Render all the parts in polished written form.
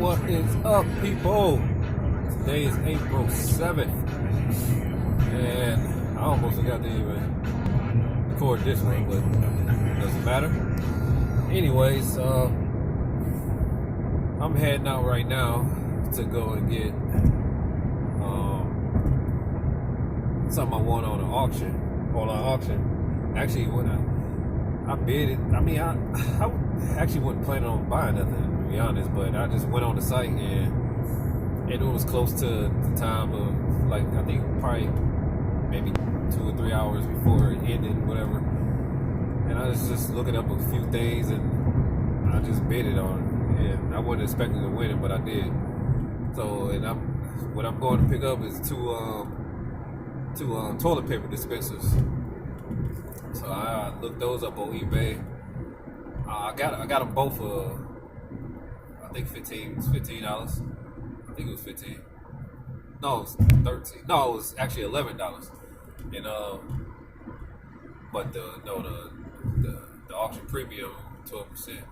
What is up, people? Today is April 7th, and I almost forgot to even record this one, but it doesn't matter. Anyways, I'm heading out right now to go and get something I want on an auction. Actually, when I bid it, I actually wasn't planning on buying nothing, to be honest, but I just went on the site and it was close to the time of, like, I think probably maybe 2 or 3 hours before it ended, whatever. And I was just looking up a few things and I just bid it on, and I wasn't expecting to win it, but I did. So, and what I'm going to pick up is two toilet paper dispensers. So I looked those up on eBay. I got them both for I think $15. I think it was 15. No, it was 13. No, it was actually $11. And but the auction premium 12%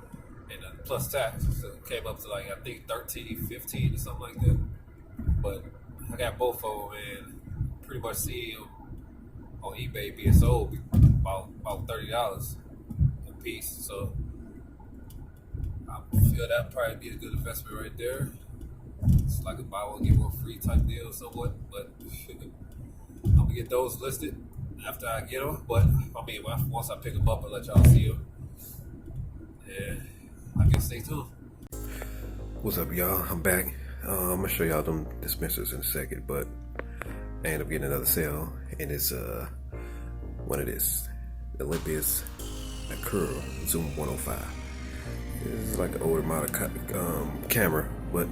and plus tax, so it came up to, like, I think 13, 15 or something like that. But I got both of them and pretty much see them on eBay being sold about $30 a piece. So I feel that'd probably be a good investment right there. It's like a buy one get one free type deal somewhat, but I'm gonna get those listed after I get them. But I mean, once I pick them up and let y'all see them, and I guess stay tuned. What's up, y'all? I'm back. I'm gonna show y'all them dispensers in a second, but I ended up getting another sale, and it's one of this Olympus Acura Zoom 105. This is like an older model camera, but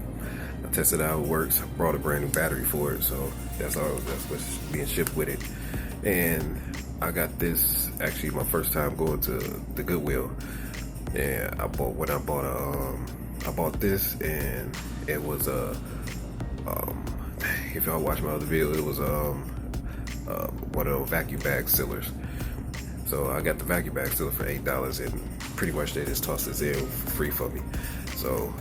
I tested out how it works. I brought a brand new battery for it, so that's what's being shipped with it. And I got this actually my first time going to the Goodwill, and I bought this, and it was if y'all watch my other video, it was one of those vacuum bag sealers. So I got the vacuum bag sealer for $8, and pretty much they just tossed this in for free for me. So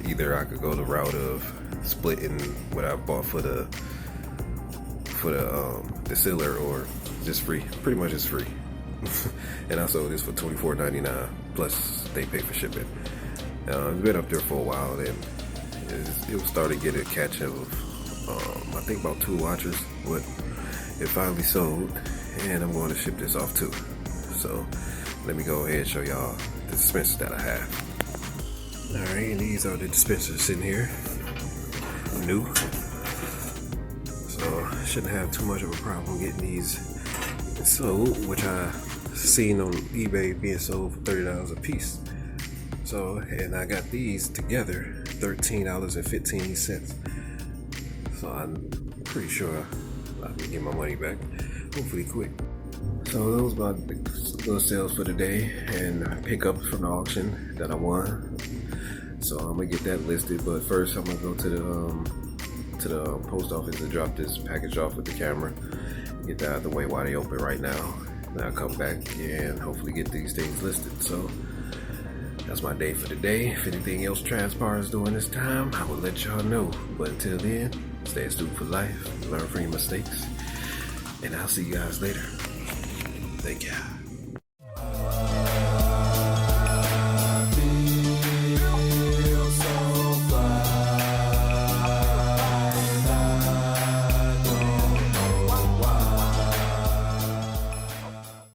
either I could go the route of splitting what I bought for the sealer, or just free. Pretty much it's free. And I sold this for $24.99 plus they pay for shipping. It's been up there for a while, and it was starting to get a catch of I think about 2 watchers, but it finally sold, and I'm going to ship this off too. So let me go ahead and show y'all the dispensers that I have. Alright, and these are the dispensers sitting here, new. So shouldn't have too much of a problem getting these sold, which I seen on eBay being sold for $30 a piece. So, and I got these together $13.15. So I'm pretty sure I can get my money back, hopefully quick. So those are my little sales for today, and pickups from the auction that I won. So I'm gonna get that listed, but first I'm gonna go to the post office to drop this package off with the camera. Get that out of the way while they open right now. Then I'll come back and hopefully get these things listed. So that's my day for today. If anything else transpires during this time, I will let y'all know. But until then, stay a student for life, learn from your mistakes, and I'll see you guys later. Thank you.